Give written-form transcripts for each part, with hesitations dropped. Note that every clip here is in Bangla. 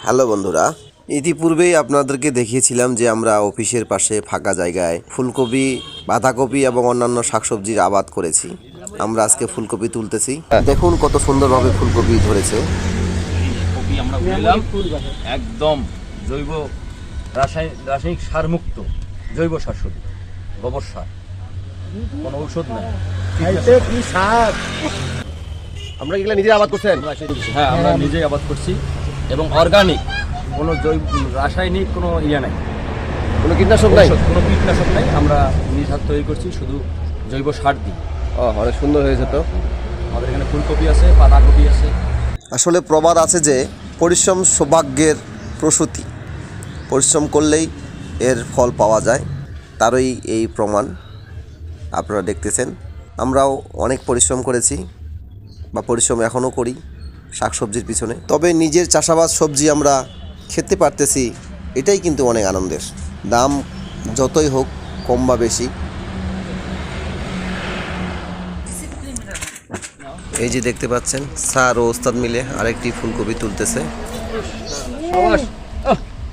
হ্যালো বন্ধুরা, ইতিপূর্বেই আপনাদেরকে দেখিয়েছিলাম যে আমরা অফিসের পাশে ফাঁকা জায়গায় ফুলকপি, বাঁধাকপি এবং অন্যান্য শাকসবজির আবাদ করেছি। আমরা আজকে ফুলকপি তুলতেছি। দেখুন কত সুন্দরভাবে ফুলকপি ধরেছে। কপি আমরা বললাম একদম জৈব রাসায়নিক সার মুক্ত জৈব শাকসবজি, গোবর সার, কোনো ঔষধ নাই। আমরা এগুলো নিজে আবাদ করছেন? হ্যাঁ, আমরা নিজেই আবাদ করছি এবং অর্গানিক, কোনো রাসায়নিক কোনো নাই, কোনো কীটনাশক নাই, কোনো কীটনাশক নাই। আমরা নিজ হাত তৈরি করছি, শুধু জৈব সার দিই। অনেক সুন্দর হয়েছে তো। আমাদের এখানে ফুলকপি আছে, বাঁধাকপি আছে। আসলে প্রবাদ আছে যে পরিশ্রম সৌভাগ্যের প্রসূতি, পরিশ্রম করলেই এর ফল পাওয়া যায়। তারই এই প্রমাণ আপনারা দেখতেছেন। আমরাও অনেক পরিশ্রম করেছি বা পরিশ্রম এখনও করি শাকসবজির পিছনে। তবে নিজের চাষাবাদ সবজি আমরা খেতে পারতেছি, এটাই কিন্তু অনেক আনন্দের। দাম যতই হোক কম বা বেশি। এই যে দেখতে পাচ্ছেন, স্যার ও ওস্তাদ মিলে আরেকটি ফুলকপি তুলতেছে।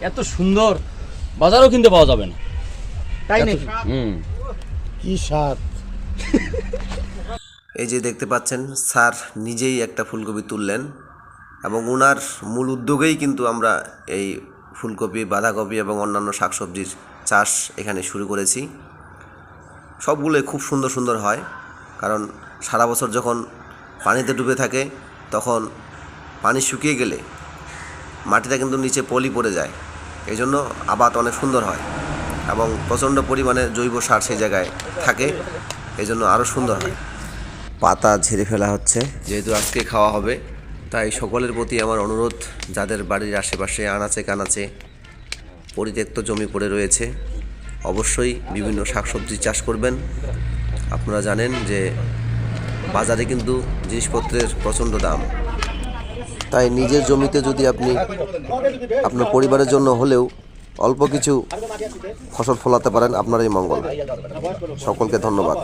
এত সুন্দর, বাজারও কিনতে পাওয়া যাবে না, তাই নাকি? কি স্বাদ! এই যে দেখতে পাচ্ছেন, স্যার নিজেই একটা ফুলকপি তুললেন এবং ওনার মূল উদ্যোগেই কিন্তু আমরা এই ফুলকপি, বাঁধাকপি এবং অন্যান্য শাকসবজির চাষ এখানে শুরু করেছি। সবগুলোই খুব সুন্দর সুন্দর হয়, কারণ সারা বছর যখন পানিতে ডুবে থাকে তখন পানি শুকিয়ে গেলে মাটিটা কিন্তু নিচে পলি পড়ে যায়। এই জন্য আবাদ অনেক সুন্দর হয় এবং প্রচণ্ড পরিমাণে জৈব সার সেই জায়গায় থাকে, এই জন্য আরও সুন্দর হয়। পাতা ঝেড়ে ফেলা হচ্ছে, যেহেতু আজকে খাওয়া হবে, তাই সকলের প্রতি আমার অনুরোধ, যাদের বাড়ির আশেপাশে আনাচে কানাচে পরিত্যক্ত জমি পড়ে রয়েছে, অবশ্যই বিভিন্ন শাকসবজি চাষ করবেন। আপনারা জানেন যে বাজারে কিন্তু জিনিসপত্রের প্রচণ্ড দাম, তাই নিজের জমিতে যদি আপনি আপনার পরিবারের জন্য হলেও অল্প কিছু ফসল ফলাতে পারেন, আপনারই মঙ্গল। সকলকে ধন্যবাদ।